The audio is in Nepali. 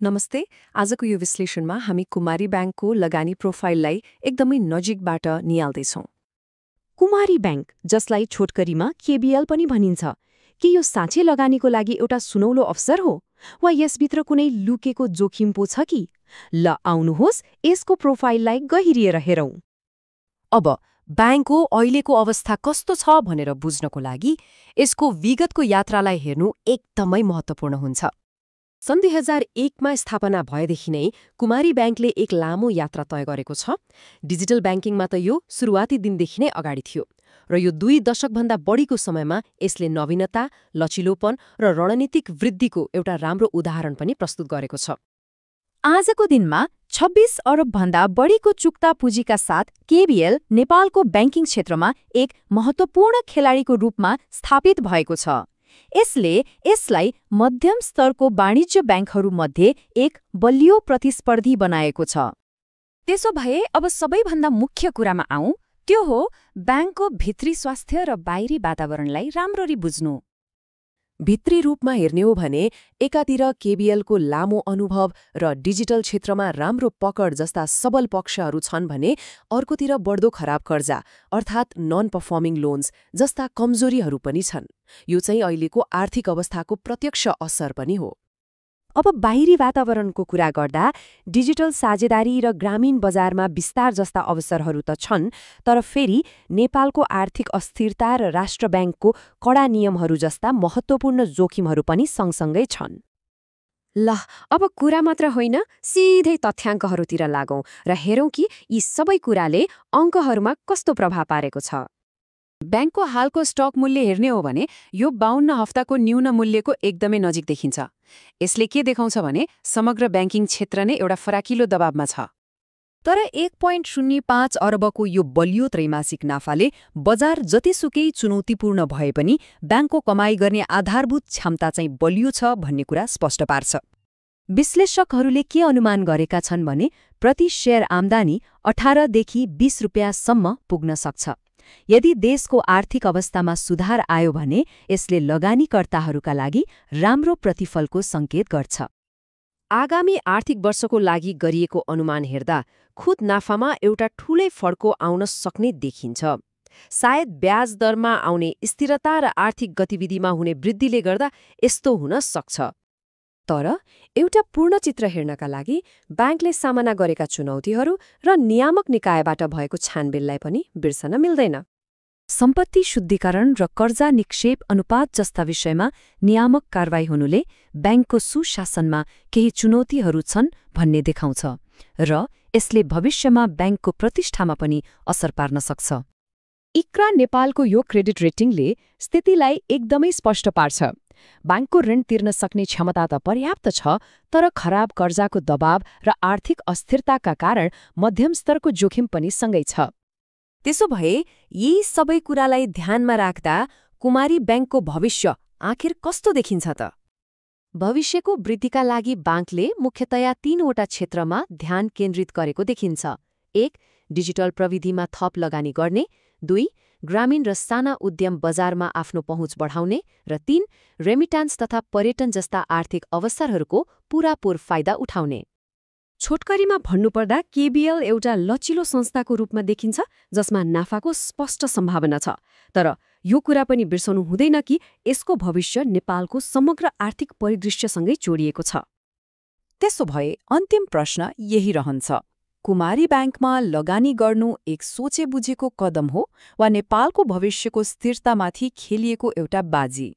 नमस्ते। आजको यो विश्लेषणमा हामी कुमारी ब्याङ्कको लगानी प्रोफाइललाई एकदमै नजिकबाट निहाल्दैछौँ। कुमारी ब्याङ्क, जसलाई छोटकरीमा केबीएल पनि भनिन्छ, के यो साँच्चै लगानीको लागि एउटा सुनौलो अवसर हो वा यसभित्र कुनै लुकेको जोखिम पो छ कि? ल आउनुहोस् यसको प्रोफाइललाई गहिरिएर हेरौँ। अब ब्याङ्कको अहिलेको अवस्था कस्तो छ भनेर बुझ्नको लागि यसको विगतको यात्रालाई हेर्नु एकदमै महत्त्वपूर्ण हुन्छ। सन् 2001मा स्थापना भएदेखि नै कुमारी ब्याङ्कले एक लामो यात्रा तय गरेको छ। डिजिटल ब्याङ्किङमा त यो सुरुवाती दिनदेखि नै अगाडि थियो र यो 2 दशकभन्दा बढीको समयमा यसले नवीनता, लचिलोपन र रणनीतिक वृद्धिको एउटा राम्रो उदाहरण पनि प्रस्तुत गरेको छ। आजको दिनमा 26 अरबभन्दा बढीको चुक्ता पुँजीका साथ केबीएल नेपालको ब्याङ्किङ क्षेत्रमा एक महत्त्वपूर्ण खेलाडीको रूपमा स्थापित भएको छ। यसलाई मध्यम स्तरको वाणिज्य ब्याङ्कहरूमध्ये एक बलियो प्रतिस्पर्धी बनाएको छ। त्यसो भए अब सबैभन्दा मुख्य कुरामा आउँ, त्यो हो ब्याङ्कको भित्री स्वास्थ्य र बाहिरी वातावरणलाई राम्ररी बुझ्नु। भित्री रूपमा हेर्ने हो भने एकातिर केबीएलको लामो अनुभव र डिजिटल क्षेत्रमा राम्रो पकड जस्ता सबल पक्षहरू छन् भने अर्कोतिर बढ्दो खराब कर्जा अर्थात् नन पर्फर्मिङ लोन्स जस्ता कमजोरीहरू पनि छन्। यो चाहिँ अहिलेको आर्थिक अवस्थाको प्रत्यक्ष असर पनि हो। अब बाहिरी वातावरणको कुरा गर्दा डिजिटल साझेदारी र ग्रामीण बजारमा विस्तार जस्ता अवसरहरू त छन्, तर फेरि नेपालको आर्थिक अस्थिरता र राष्ट्र ब्याङ्कको कडा नियमहरू जस्ता महत्त्वपूर्ण जोखिमहरू पनि सँगसँगै छन्। ल अब कुरा मात्र होइन, सिधै तथ्याङ्कहरूतिर लागौँ र हेरौँ कि यी सबै कुराले अङ्कहरूमा कस्तो प्रभाव पारेको छ। ब्याङ्कको हालको स्टक मूल्य हेर्ने हो भने यो 52 हप्ताको न्यून मूल्यको एकदमै नजिक देखिन्छ। यसले के देखाउँछ भने समग्र ब्याङ्किङ क्षेत्र नै एउटा फराकिलो दबावमा छ। तर 1.05 अरबको यो बलियो त्रैमासिक नाफाले बजार जतिसुकै चुनौतीपूर्ण भए पनि ब्याङ्कको कमाई गर्ने आधारभूत क्षमता चाहिँ बलियो छ भन्ने कुरा स्पष्ट पार्छ। विश्लेषकहरूले के अनुमान गरेका छन् भने प्रति शेयर आम्दानी 18 देखि 20 रुपियाँसम्म पुग्न सक्छ। यदि देशको आर्थिक अवस्थामा सुधार आयो भने यसले लगानीकर्ताहरूका लागि राम्रो प्रतिफलको सङ्केत गर्छ। आगामी आर्थिक वर्षको लागि गरिएको अनुमान हेर्दा खुद नाफामा एउटा ठूलै फड्को आउन सक्ने देखिन्छ। सायद ब्याज दरमा आउने स्थिरता र आर्थिक गतिविधिमा हुने वृद्धिले गर्दा यस्तो हुन सक्छ। तर एउटा पूर्ण चित्र हेर्नका लागि ब्याङ्कले सामना गरेका चुनौतीहरू र नियामक निकायबाट भएको छानबिनलाई पनि बिर्सन मिल्दैन। सम्पत्ति शुद्धिकरण र कर्जा निक्षेप अनुपात जस्ता विषयमा नियामक कारवाही हुनुले ब्याङ्कको सुशासनमा केही चुनौतीहरू छन् भन्ने देखाउँछ र यसले भविष्यमा ब्याङ्कको प्रतिष्ठामा पनि असर पार्न सक्छ। इक्रा नेपालको यो क्रेडिट रेटिङले स्थितिलाई एकदमै स्पष्ट पार्छ। ब्याङ्कको ऋण तिर्न सक्ने क्षमता त पर्याप्त छ, तर खराब कर्जाको दबाव र आर्थिक अस्थिरताका कारण मध्यम स्तरको जोखिम पनि सँगै छ। त्यसो भए यी सबै कुरालाई ध्यानमा राख्दा कुमारी ब्याङ्कको भविष्य आखिर कस्तो देखिन्छ त? भविष्यको वृद्धिका लागि ब्याङ्कले मुख्यतया 3वटा क्षेत्रमा ध्यान केन्द्रित गरेको देखिन्छ। 1. डिजिटल प्रविधिमा थप लगानी गर्ने। 2. ग्रामीण र साना उद्यम बजारमा आफ्नो पहुँच बढाउने र 3. रेमिटान्स तथा पर्यटन जस्ता आर्थिक अवसरहरूको पूरापूर फाइदा उठाउने। छोटकरीमा भन्नुपर्दा केबीएल एउटा लचिलो संस्थाको रूपमा देखिन्छ जसमा नाफाको स्पष्ट सम्भावना छ। तर यो कुरा पनि बिर्सनु हुँदैन कि यसको भविष्य नेपालको समग्र आर्थिक परिदृश्यसँगै जोडिएको छ। त्यसो भए अन्तिम प्रश्न यही रहन्छ, कुमारी ब्याङ्कमा लगानी गर्नु एक सोचे बुझेको कदम हो वा नेपालको भविष्यको स्थिरतामाथि खेलिएको एउटा बाजी?